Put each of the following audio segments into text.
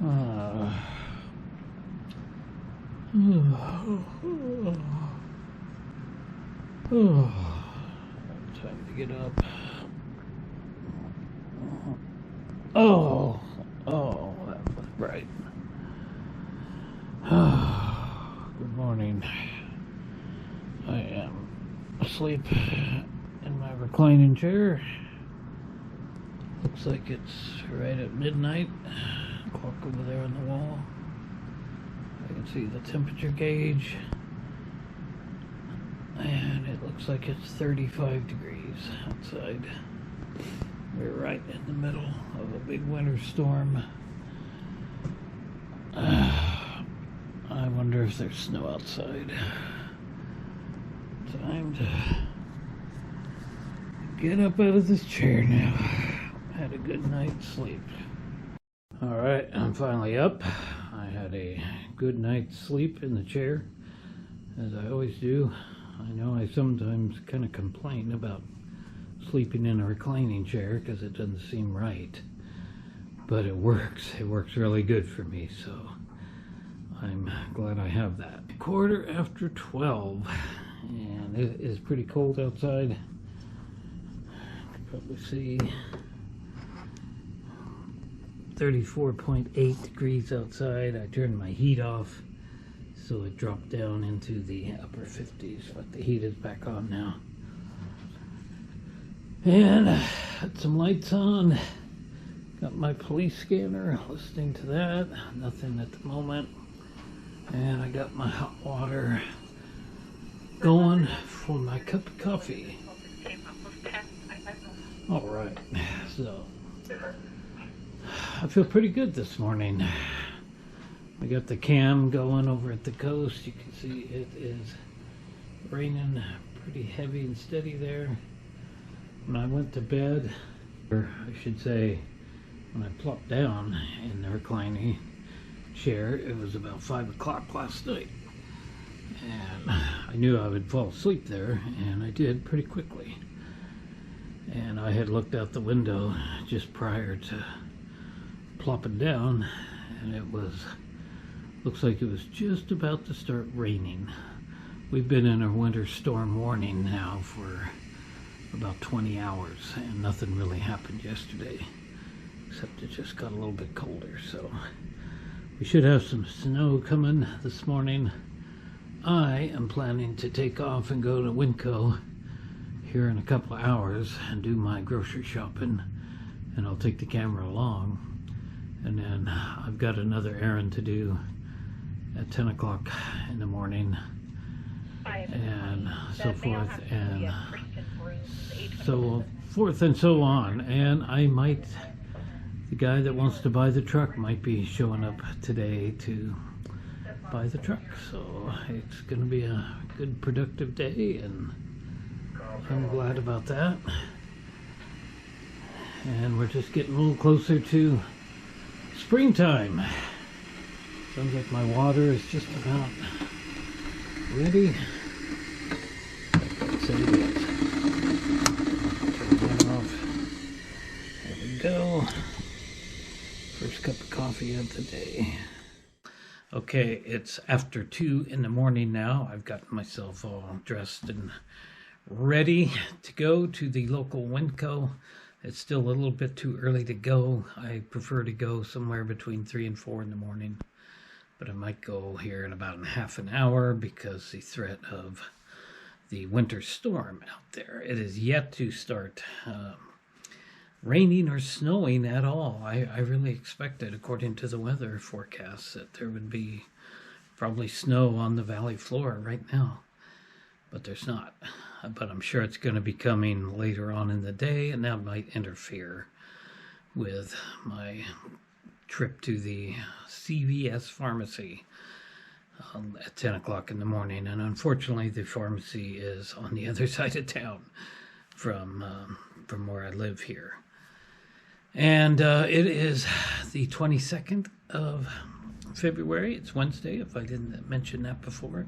Uh, time to get up. Oh, that was bright. Good morning. I am asleep in my reclining chair. Looks like it's right at midnight. Clock over there on the wall. I can see the temperature gauge. And it looks like it's 35 degrees outside. We're right in the middle of a big winter storm. I wonder if there's snow outside. Time to get up out of this chair now. Had a good night's sleep. Alright, I'm finally up. I had a good night's sleep in the chair, as I always do. I know I sometimes kind of complain about sleeping in a reclining chair because it doesn't seem right, but it works. It works really good for me, so I'm glad I have that. 12:15, and it is pretty cold outside. You can probably see 34.8 degrees outside. I turned my heat off, so it dropped down into the upper 50s, but the heat is back on now. And had some lights on. Got my police scanner, listening to that. Nothing at the moment. And I got my hot water going for my cup of coffee. Alright, so I feel pretty good this morning. We got the cam going over at the coast. You can see it is raining pretty heavy and steady there. When I went to bed, or I should say when I plopped down in the reclining chair, it was about 5 o'clock last night. And I knew I would fall asleep there, and I did pretty quickly. And I had looked out the window just prior to plopping down, and it looks like it was just about to start raining. We've been in a winter storm warning now for about 20 hours, and nothing really happened yesterday, except it just got a little bit colder. So we should have some snow coming this morning. I am planning to take off and go to Winco here in a couple of hours and do my grocery shopping, and I'll take the camera along. And then I've got another errand to do at 10 o'clock in the morning, and so forth and so on. And I might, the guy that wants to buy the truck might be showing up today to buy the truck. So it's going to be a good productive day, and I'm glad about that. And we're just getting a little closer to springtime. Sounds like my water is just about ready. Say it is. Turn that off. There we go. First cup of coffee of the day. Okay, it's after 2 in the morning now. I've gotten myself all dressed and ready to go to the local Winco. It's still a little bit too early to go. I prefer to go somewhere between 3 and 4 in the morning, but I might go here in about half an hour because the threat of the winter storm out there. It is yet to start raining or snowing at all. I really expected, according to the weather forecast, that there would be probably snow on the valley floor right now, but there's not. But I'm sure it's going to be coming later on in the day, and that might interfere with my trip to the CVS pharmacy at 10 o'clock in the morning. And unfortunately, the pharmacy is on the other side of town from where I live here. And it is the 22nd of February. It's Wednesday, if I didn't mention that before.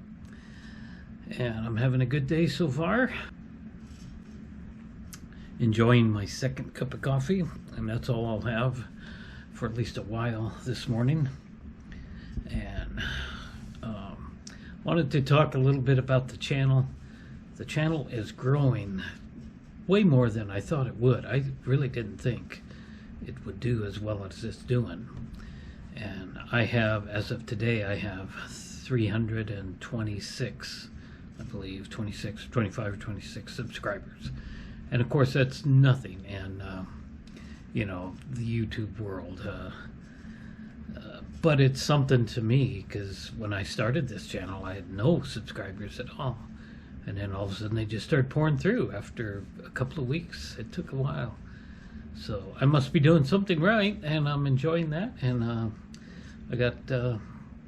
And I'm having a good day so far. Enjoying my second cup of coffee, and that's all I'll have for at least a while this morning, and wanted to talk a little bit about the channel. The channel is growing way more than I thought it would. I really didn't think it would do as well as it's doing. And I have, as of today, I have 326, I believe, 25 or 26 subscribers. And of course, that's nothing in, you know, the YouTube world. But it's something to me, because when I started this channel, I had no subscribers at all. And then all of a sudden they just started pouring through after a couple of weeks. It took a while. So I must be doing something right, and I'm enjoying that. And I got,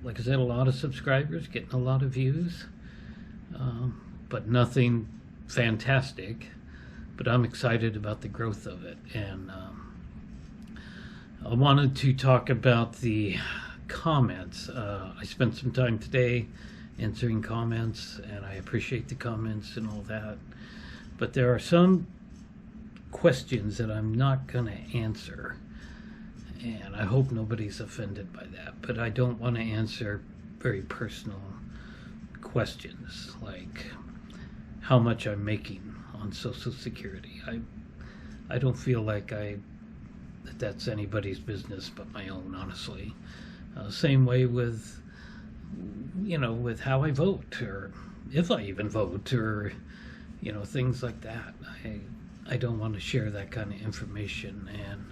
like I said, a lot of subscribers, getting a lot of views, but nothing fantastic. But I'm excited about the growth of it. And I wanted to talk about the comments. I spent some time today answering comments, and I appreciate the comments and all that. But there are some questions that I'm not going to answer, and I hope nobody's offended by that. But I don't want to answer very personal questions like how much I'm making on Social Security. I don't feel like that's anybody's business but my own, honestly. Same way with, you know, with how I vote, or if I even vote, or, you know, things like that. I don't want to share that kind of information. And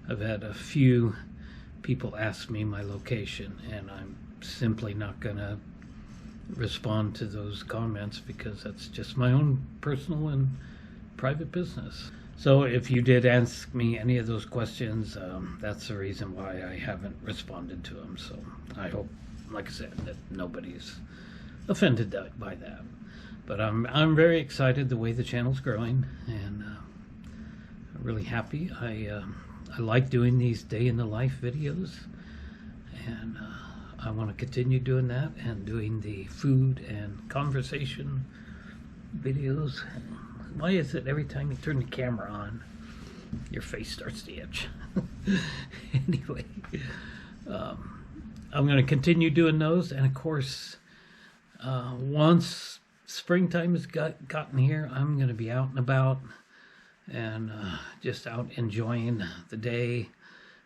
I've had a few people ask me my location, and I'm simply not going to respond to those comments, because that's just my own personal and private business. So if you did ask me any of those questions, that's the reason why I haven't responded to them. So I hope, like I said, that nobody's offended by that. But I'm very excited the way the channel's growing, and I'm really happy. I like doing these day in the life videos, and I want to continue doing that, and doing the food and conversation videos. Why is it every time you turn the camera on, your face starts to itch? Anyway, I'm going to continue doing those. And of course, once springtime has gotten here, I'm going to be out and about, and just out enjoying the day.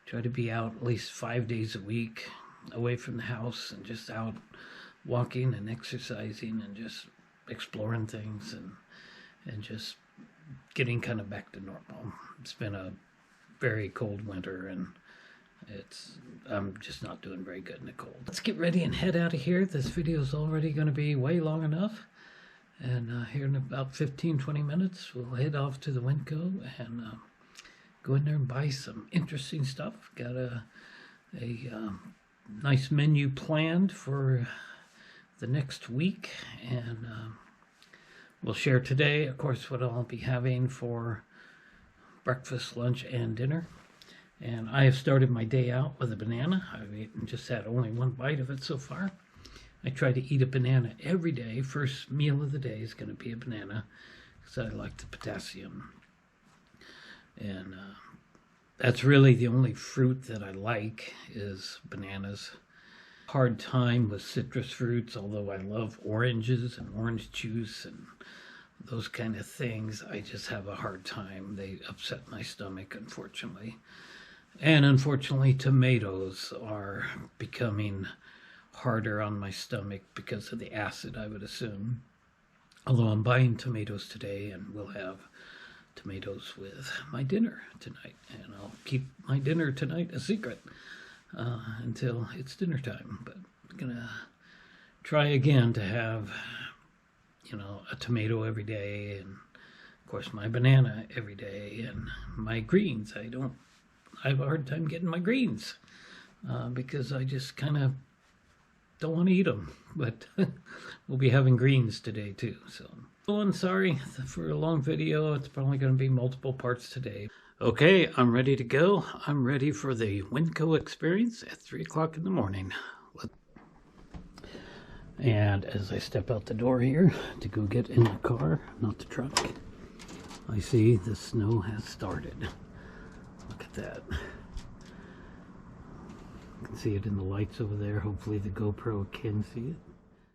Try to be out at least 5 days a week, away from the house, and just out walking and exercising and just exploring things, and just getting kind of back to normal. It's been a very cold winter, and I'm just not doing very good in the cold. Let's get ready and head out of here. This video is already going to be way long enough, and here in about 15-20 minutes we'll head off to the Winco and go in there and buy some interesting stuff. Got a nice menu planned for the next week, and we'll share today, of course, what I'll be having for breakfast, lunch, and dinner. And I have started my day out with a banana. I've just had only one bite of it so far. I try to eat a banana every day. First meal of the day is going to be a banana, because I like the potassium. And that's really the only fruit that I like, is bananas. Hard time with citrus fruits, although I love oranges and orange juice and those kind of things. I just have a hard time. They upset my stomach, unfortunately. And unfortunately, tomatoes are becoming harder on my stomach because of the acid, I would assume. Although I'm buying tomatoes today, and we'll have tomatoes with my dinner tonight. And I'll keep my dinner tonight a secret until it's dinner time. But I'm gonna try again to have, you know, a tomato every day, and of course my banana every day, and my greens. I have a hard time getting my greens because I just kind of don't want to eat them. But we'll be having greens today too. So, oh, I'm sorry for a long video. It's probably going to be multiple parts today. Okay, I'm ready to go. I'm ready for the Winco experience at 3 o'clock in the morning. And as I step out the door here to go get in the car, not the truck, I see the snow has started. Look at that. can see it in the lights over there. Hopefully the GoPro can see it.